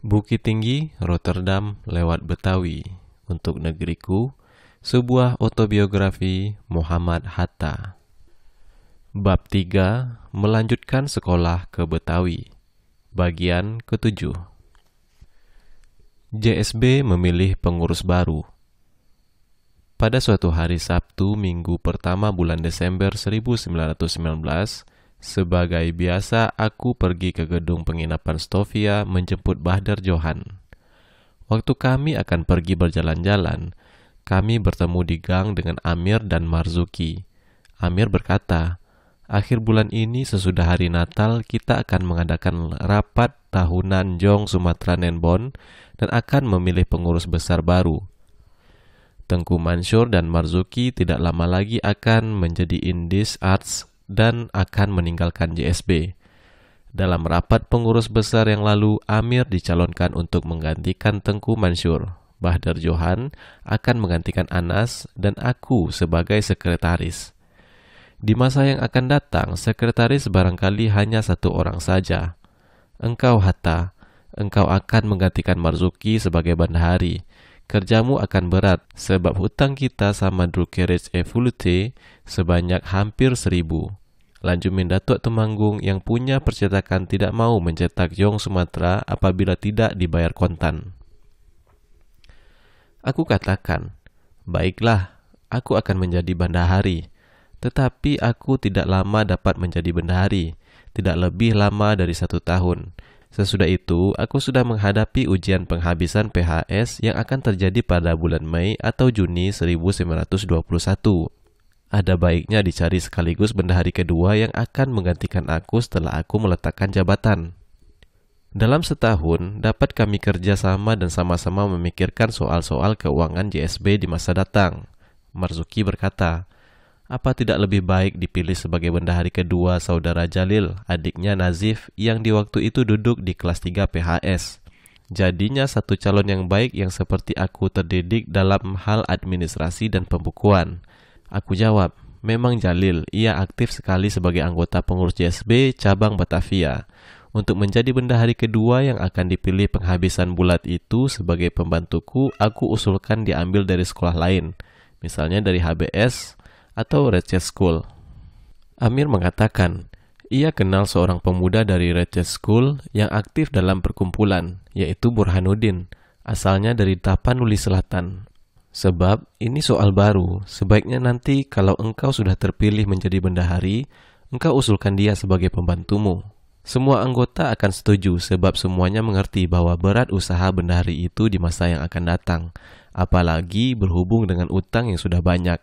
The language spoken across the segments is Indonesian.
Bukit Tinggi, Rotterdam lewat Betawi. Untuk negeriku, sebuah autobiografi Muhammad Hatta. Bab 3, melanjutkan sekolah ke Betawi. Bagian ke-7. JSB memilih pengurus baru. Pada suatu hari Sabtu minggu pertama bulan Desember 1919, sebagai biasa aku pergi ke gedung penginapan Stovia menjemput Bahdar Johan. Waktu kami akan pergi berjalan-jalan, kami bertemu di gang dengan Amir dan Marzuki. Amir berkata, akhir bulan ini sesudah hari Natal kita akan mengadakan rapat tahunan Jong Sumatera Nenbon dan akan memilih pengurus besar baru. Tengku Mansur dan Marzuki tidak lama lagi akan menjadi Indis Arts dan akan meninggalkan JSB. Dalam rapat pengurus besar yang lalu, Amir dicalonkan untuk menggantikan Tengku Mansur. Bahdar Johan akan menggantikan Anas dan aku sebagai sekretaris. Di masa yang akan datang, sekretaris barangkali hanya satu orang saja. Engkau Hatta, engkau akan menggantikan Marzuki sebagai bendahari. Kerjamu akan berat sebab hutang kita sama Drukeres Evolute sebanyak hampir 1.000. Lanjumin Datuk Temanggung yang punya percetakan tidak mau mencetak Jong Sumatera apabila tidak dibayar kontan. Aku katakan, baiklah, aku akan menjadi bendahari. Tetapi aku tidak lama dapat menjadi bendahari, tidak lebih lama dari 1 tahun. Sesudah itu, aku sudah menghadapi ujian penghabisan PHS yang akan terjadi pada bulan Mei atau Juni 1921. Ada baiknya dicari sekaligus bendahari kedua yang akan menggantikan aku setelah aku meletakkan jabatan. Dalam setahun, dapat kami kerja sama dan sama-sama memikirkan soal-soal keuangan JSB di masa datang. Marzuki berkata, apa tidak lebih baik dipilih sebagai bendahari kedua saudara Jalil, adiknya Nazif, yang di waktu itu duduk di kelas 3 PHS. Jadinya satu calon yang baik yang seperti aku terdidik dalam hal administrasi dan pembukuan. Aku jawab, memang Jalil, ia aktif sekali sebagai anggota pengurus JSB cabang Batavia. Untuk menjadi bendahari kedua yang akan dipilih penghabisan bulat itu sebagai pembantuku, aku usulkan diambil dari sekolah lain, misalnya dari HBS, atau Receh School. Amir mengatakan, ia kenal seorang pemuda dari Receh School yang aktif dalam perkumpulan, yaitu Burhanuddin, asalnya dari Tapanuli Selatan. Sebab ini soal baru, sebaiknya nanti kalau engkau sudah terpilih menjadi bendahari, engkau usulkan dia sebagai pembantumu. Semua anggota akan setuju sebab semuanya mengerti bahwa berat usaha bendahari itu di masa yang akan datang, apalagi berhubung dengan utang yang sudah banyak.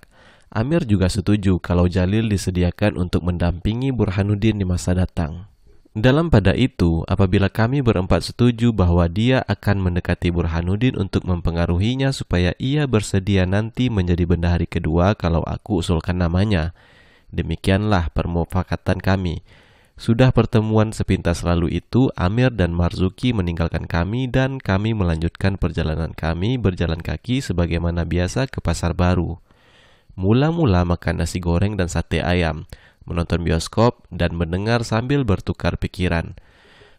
Amir juga setuju kalau Jalil disediakan untuk mendampingi Burhanuddin di masa datang. Dalam pada itu, apabila kami berempat setuju bahwa dia akan mendekati Burhanuddin untuk mempengaruhinya supaya ia bersedia nanti menjadi bendahari kedua kalau aku usulkan namanya. Demikianlah permufakatan kami. Sudah pertemuan sepintas lalu itu, Amir dan Marzuki meninggalkan kami dan kami melanjutkan perjalanan kami berjalan kaki sebagaimana biasa ke Pasar Baru. Mula-mula makan nasi goreng dan sate ayam, menonton bioskop, dan mendengar sambil bertukar pikiran.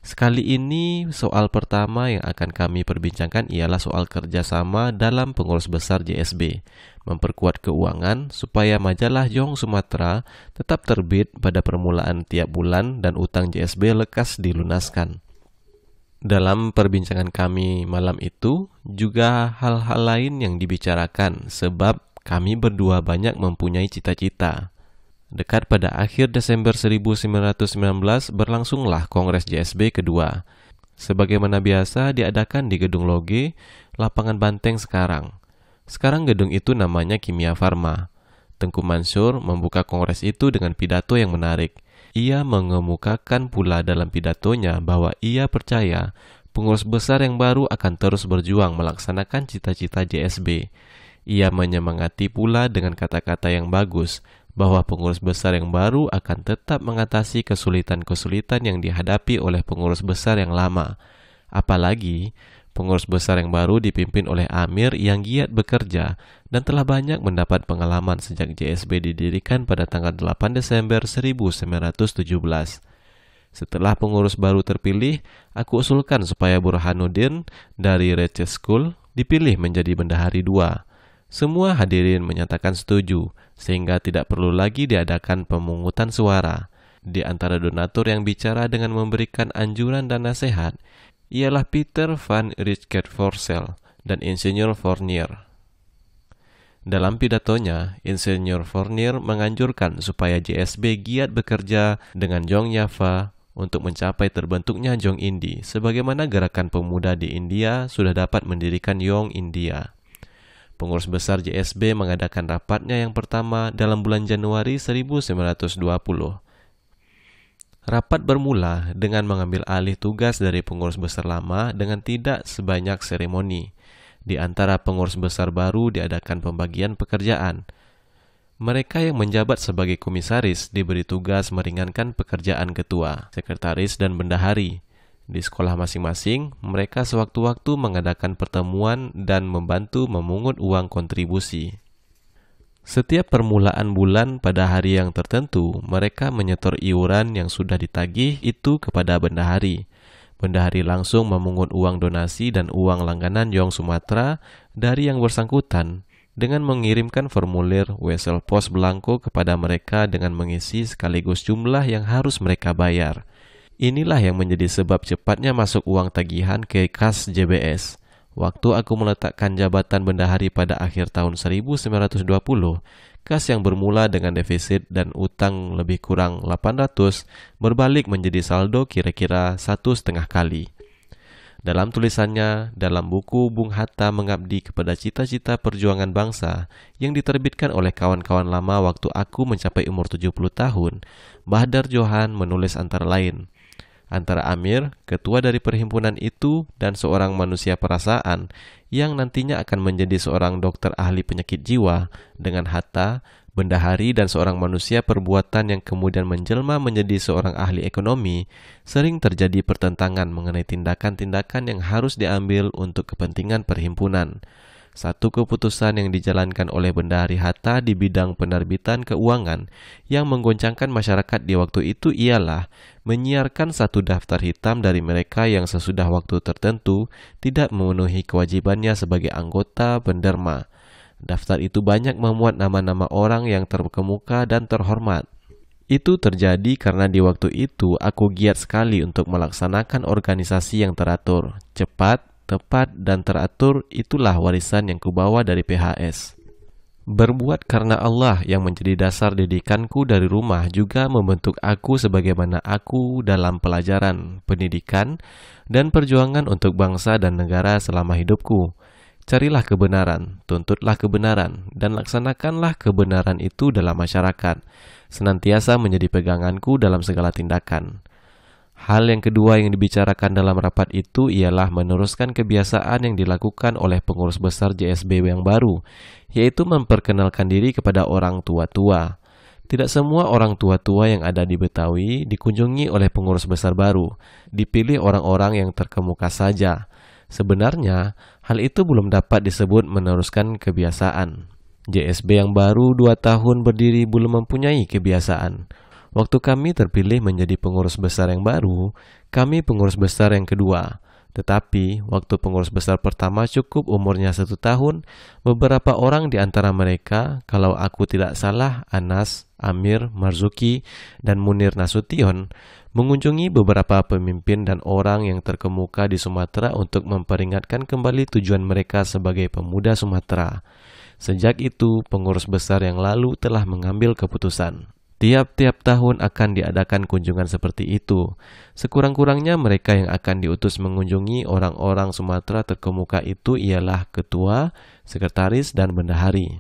Sekali ini, soal pertama yang akan kami perbincangkan ialah soal kerjasama dalam pengurus besar JSB, memperkuat keuangan supaya majalah Jong Sumatera tetap terbit pada permulaan tiap bulan dan utang JSB lekas dilunaskan. Dalam perbincangan kami malam itu, juga hal-hal lain yang dibicarakan sebab kami berdua banyak mempunyai cita-cita. Dekat pada akhir Desember 1919 berlangsunglah Kongres JSB kedua. Sebagaimana biasa diadakan di Gedung Loge, Lapangan Banteng sekarang. Sekarang gedung itu namanya Kimia Farma. Tengku Mansur membuka kongres itu dengan pidato yang menarik. Ia mengemukakan pula dalam pidatonya bahwa ia percaya pengurus besar yang baru akan terus berjuang melaksanakan cita-cita JSB. Ia menyemangati pula dengan kata-kata yang bagus bahwa pengurus besar yang baru akan tetap mengatasi kesulitan-kesulitan yang dihadapi oleh pengurus besar yang lama. Apalagi, pengurus besar yang baru dipimpin oleh Amir yang giat bekerja dan telah banyak mendapat pengalaman sejak JSB didirikan pada tanggal 8 Desember 1917. Setelah pengurus baru terpilih, aku usulkan supaya Burhanuddin dari Receh School dipilih menjadi bendahari 2. Semua hadirin menyatakan setuju, sehingga tidak perlu lagi diadakan pemungutan suara. Di antara donatur yang bicara dengan memberikan anjuran dan nasihat, ialah Peter van Rijkersvoort dan Insinyur Fournier. Dalam pidatonya, Insinyur Fournier menganjurkan supaya JSB giat bekerja dengan Jong Java untuk mencapai terbentuknya Jong Indi, sebagaimana gerakan pemuda di India sudah dapat mendirikan Young India. Pengurus besar JSB mengadakan rapatnya yang pertama dalam bulan Januari 1920. Rapat bermula dengan mengambil alih tugas dari pengurus besar lama dengan tidak sebanyak seremoni. Di antara pengurus besar baru diadakan pembagian pekerjaan. Mereka yang menjabat sebagai komisaris diberi tugas meringankan pekerjaan ketua, sekretaris, dan bendahari. Di sekolah masing-masing, mereka sewaktu-waktu mengadakan pertemuan dan membantu memungut uang kontribusi. Setiap permulaan bulan pada hari yang tertentu, mereka menyetor iuran yang sudah ditagih itu kepada bendahari. Bendahari langsung memungut uang donasi dan uang langganan Yong Sumatera dari yang bersangkutan dengan mengirimkan formulir wesel pos belangko kepada mereka dengan mengisi sekaligus jumlah yang harus mereka bayar. Inilah yang menjadi sebab cepatnya masuk uang tagihan ke kas JBS. Waktu aku meletakkan jabatan bendahari pada akhir tahun 1920, kas yang bermula dengan defisit dan utang lebih kurang 800 berbalik menjadi saldo kira-kira 1,5 kali. Dalam tulisannya dalam buku Bung Hatta Mengabdi kepada Cita-Cita Perjuangan Bangsa yang diterbitkan oleh kawan-kawan lama waktu aku mencapai umur 70 tahun, Bahdar Johan menulis antara lain, antara Amir, ketua dari perhimpunan itu, dan seorang manusia perasaan yang nantinya akan menjadi seorang dokter ahli penyakit jiwa, dengan Hatta, bendahari, dan seorang manusia perbuatan yang kemudian menjelma menjadi seorang ahli ekonomi, sering terjadi pertentangan mengenai tindakan-tindakan yang harus diambil untuk kepentingan perhimpunan. Satu keputusan yang dijalankan oleh Bendahari Hatta di bidang penerbitan keuangan yang menggoncangkan masyarakat di waktu itu ialah menyiarkan satu daftar hitam dari mereka yang sesudah waktu tertentu tidak memenuhi kewajibannya sebagai anggota penderma. Daftar itu banyak memuat nama-nama orang yang terkemuka dan terhormat. Itu terjadi karena di waktu itu aku giat sekali untuk melaksanakan organisasi yang teratur, cepat, tepat, dan teratur. Itulah warisan yang kubawa dari PHS. Berbuat karena Allah yang menjadi dasar didikanku dari rumah juga membentuk aku sebagaimana aku dalam pelajaran, pendidikan, dan perjuangan untuk bangsa dan negara selama hidupku. Carilah kebenaran, tuntutlah kebenaran, dan laksanakanlah kebenaran itu dalam masyarakat. Senantiasa menjadi peganganku dalam segala tindakan. Hal yang kedua yang dibicarakan dalam rapat itu ialah meneruskan kebiasaan yang dilakukan oleh pengurus besar JSB yang baru, yaitu memperkenalkan diri kepada orang tua-tua. Tidak semua orang tua-tua yang ada di Betawi dikunjungi oleh pengurus besar baru, dipilih orang-orang yang terkemuka saja. Sebenarnya, hal itu belum dapat disebut meneruskan kebiasaan. JSB yang baru 2 tahun berdiri belum mempunyai kebiasaan. Waktu kami terpilih menjadi pengurus besar yang baru, kami pengurus besar yang kedua. Tetapi, waktu pengurus besar pertama cukup umurnya 1 tahun, beberapa orang di antara mereka, kalau aku tidak salah, Anas, Amir, Marzuki, dan Munir Nasution, mengunjungi beberapa pemimpin dan orang yang terkemuka di Sumatera untuk memperingatkan kembali tujuan mereka sebagai pemuda Sumatera. Sejak itu, pengurus besar yang lalu telah mengambil keputusan. Tiap-tiap tahun akan diadakan kunjungan seperti itu. Sekurang-kurangnya mereka yang akan diutus mengunjungi orang-orang Sumatera terkemuka itu ialah ketua, sekretaris, dan bendahari.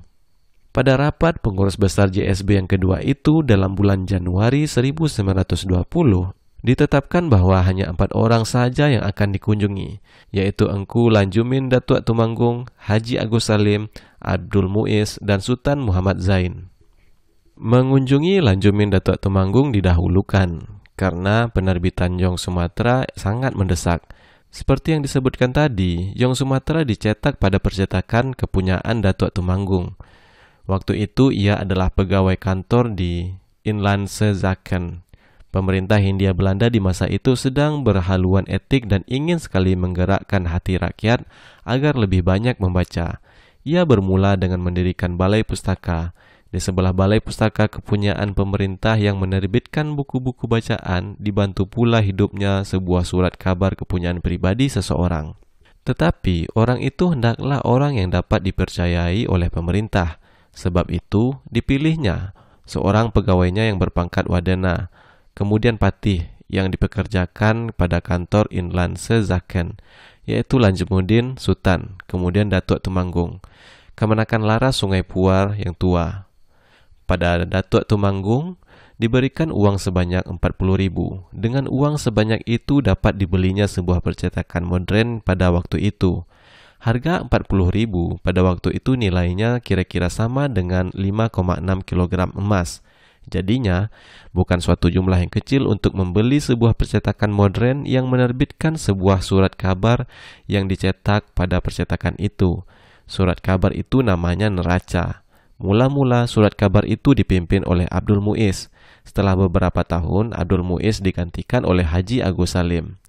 Pada rapat pengurus besar JSB yang kedua itu dalam bulan Januari 1920, ditetapkan bahwa hanya 4 orang saja yang akan dikunjungi, yaitu Engku Lanjumin Datuk Tumanggung, Haji Agus Salim, Abdul Muiz, dan Sultan Muhammad Zain. Mengunjungi Lanjumin Datuk Tumanggung didahulukan karena penerbitan Yong Sumatera sangat mendesak. Seperti yang disebutkan tadi, Yong Sumatera dicetak pada percetakan kepunyaan Datuk Tumanggung. Waktu itu ia adalah pegawai kantor di Inlandse Zaken. Pemerintah Hindia Belanda di masa itu sedang berhaluan etik dan ingin sekali menggerakkan hati rakyat agar lebih banyak membaca. Ia bermula dengan mendirikan balai pustaka. Di sebelah balai pustaka kepunyaan pemerintah yang menerbitkan buku-buku bacaan, dibantu pula hidupnya sebuah surat kabar kepunyaan pribadi seseorang. Tetapi orang itu hendaklah orang yang dapat dipercayai oleh pemerintah. Sebab itu dipilihnya seorang pegawainya yang berpangkat wadena, kemudian patih yang dipekerjakan pada kantor Inlandse Zaken, yaitu Lanjemuddin Sultan, kemudian Datuk Temanggung, Kemenakan Laras Sungai Puar yang tua. Pada Datuk Temanggung diberikan uang sebanyak 40.000. Dengan uang sebanyak itu dapat dibelinya sebuah percetakan modern pada waktu itu. Harga 40.000 pada waktu itu nilainya kira-kira sama dengan 5,6 kg emas. Jadinya, bukan suatu jumlah yang kecil untuk membeli sebuah percetakan modern yang menerbitkan sebuah surat kabar yang dicetak pada percetakan itu. Surat kabar itu namanya neraca. Mula-mula surat kabar itu dipimpin oleh Abdul Muiz. Setelah beberapa tahun, Abdul Muiz digantikan oleh Haji Agus Salim.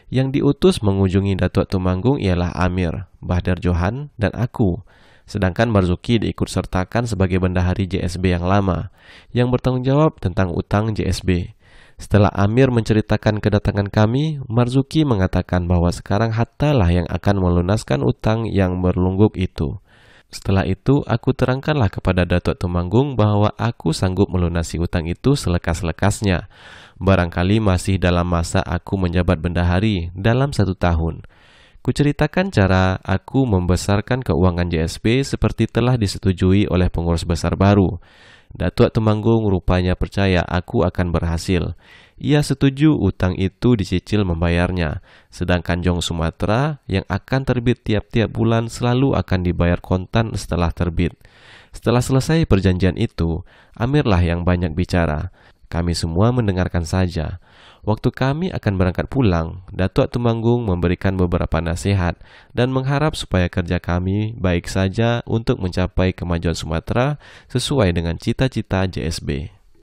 Yang diutus mengunjungi Datuk Temanggung ialah Amir, Bahdar Johan, dan aku. Sedangkan Marzuki diikut sertakan sebagai bendahari JSB yang lama, yang bertanggung jawab tentang utang JSB. Setelah Amir menceritakan kedatangan kami, Marzuki mengatakan bahwa sekarang Hattalah yang akan melunaskan utang yang berlungguk itu. Setelah itu, aku terangkanlah kepada Datuk Temanggung bahwa aku sanggup melunasi utang itu selekas-lekasnya. Barangkali masih dalam masa aku menjabat bendahari dalam 1 tahun. Kuceritakan cara aku membesarkan keuangan JSB seperti telah disetujui oleh pengurus besar baru. Datuk Temanggung rupanya percaya aku akan berhasil. Ia setuju utang itu dicicil membayarnya, sedangkan Jong Sumatera yang akan terbit tiap-tiap bulan selalu akan dibayar kontan setelah terbit. Setelah selesai perjanjian itu, Amirlah yang banyak bicara. Kami semua mendengarkan saja. Waktu kami akan berangkat pulang, Datuk Temanggung memberikan beberapa nasihat dan mengharap supaya kerja kami baik saja untuk mencapai kemajuan Sumatera sesuai dengan cita-cita JSB.